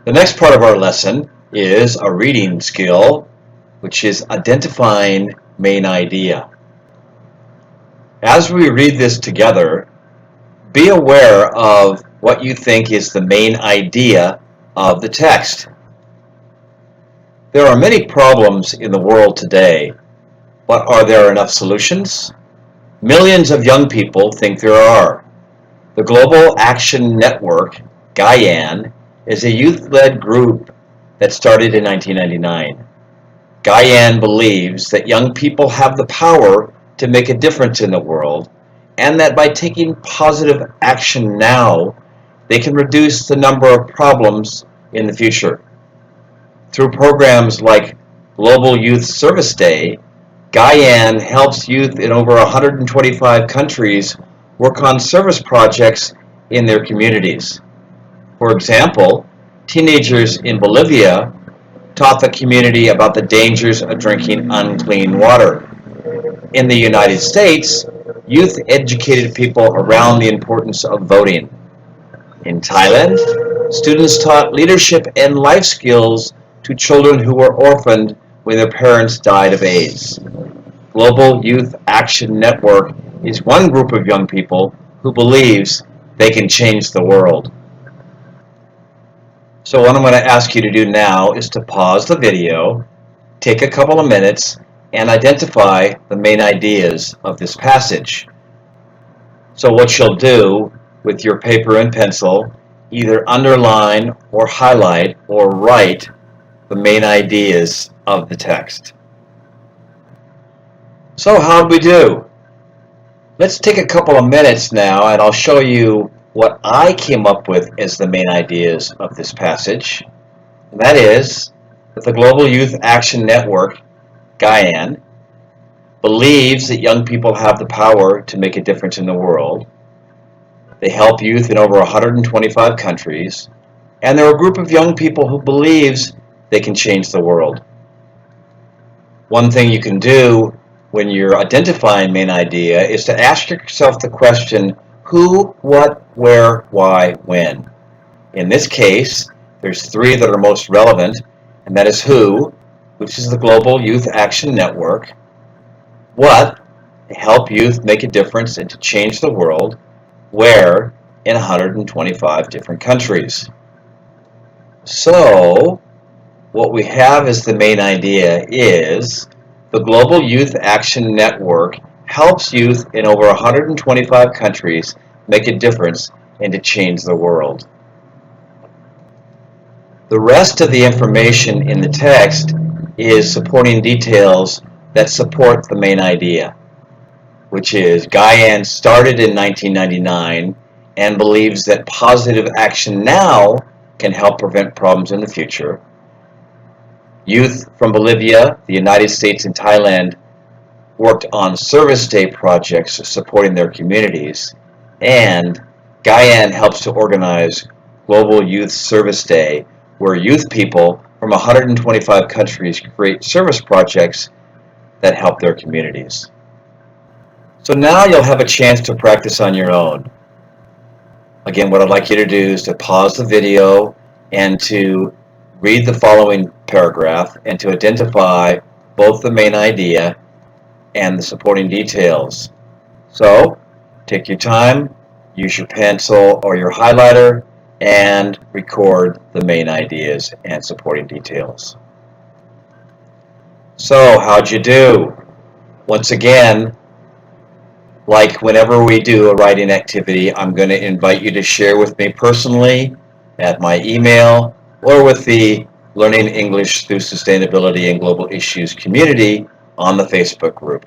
The next part of our lesson is a reading skill, which is identifying main idea. As we read this together, be aware of what you think is the main idea of the text. There are many problems in the world today, but are there enough solutions? Millions of young people think there are. The Global Action Network, GAIAN, is a youth-led group that started in 1999. GAIAN believes that young people have the power to make a difference in the world, and that by taking positive action now, they can reduce the number of problems in the future. Through programs like Global Youth Service Day, GAIAN helps youth in over 125 countries work on service projects in their communities. For example, teenagers in Bolivia taught the community about the dangers of drinking unclean water. In the United States, youth educated people around the importance of voting. In Thailand, students taught leadership and life skills to children who were orphaned when their parents died of AIDS. Global Youth Action Network is one group of young people who believes they can change the world. So what I'm going to ask you to do now is to pause the video, take a couple of minutes, and identify the main ideas of this passage. So what you'll do with your paper and pencil, either underline or highlight or write the main ideas of the text. So how'd we do? Let's take a couple of minutes now and I'll show you what I came up with as the main ideas of this passage. And that is that the Global Youth Action Network, GAIAN, believes that young people have the power to make a difference in the world. They help youth in over 125 countries, and they're a group of young people who believes they can change the world. One thing you can do when you're identifying main idea is to ask yourself the question, who, what, where, why, when. In this case, there's three that are most relevant, and that is who, which is the Global Youth Action Network, what, to help youth make a difference and to change the world, where, in 125 different countries. So, what we have as the main idea is the Global Youth Action Network helps youth in over 125 countries make a difference and to change the world. The rest of the information in the text is supporting details that support the main idea, which is GAIAN started in 1999 and believes that positive action now can help prevent problems in the future. Youth from Bolivia, the United States, and Thailand worked on Service Day projects supporting their communities, and GAIAN helps to organize Global Youth Service Day, where youth people from 125 countries create service projects that help their communities. So now you'll have a chance to practice on your own. Again, what I'd like you to do is to pause the video and to read the following paragraph and to identify both the main idea and the supporting details. So, take your time, use your pencil or your highlighter, and record the main ideas and supporting details. So, how'd you do? Once again, like whenever we do a writing activity, I'm going to invite you to share with me personally at my email or with the Learning English Through Sustainability and Global Issues community on the Facebook group.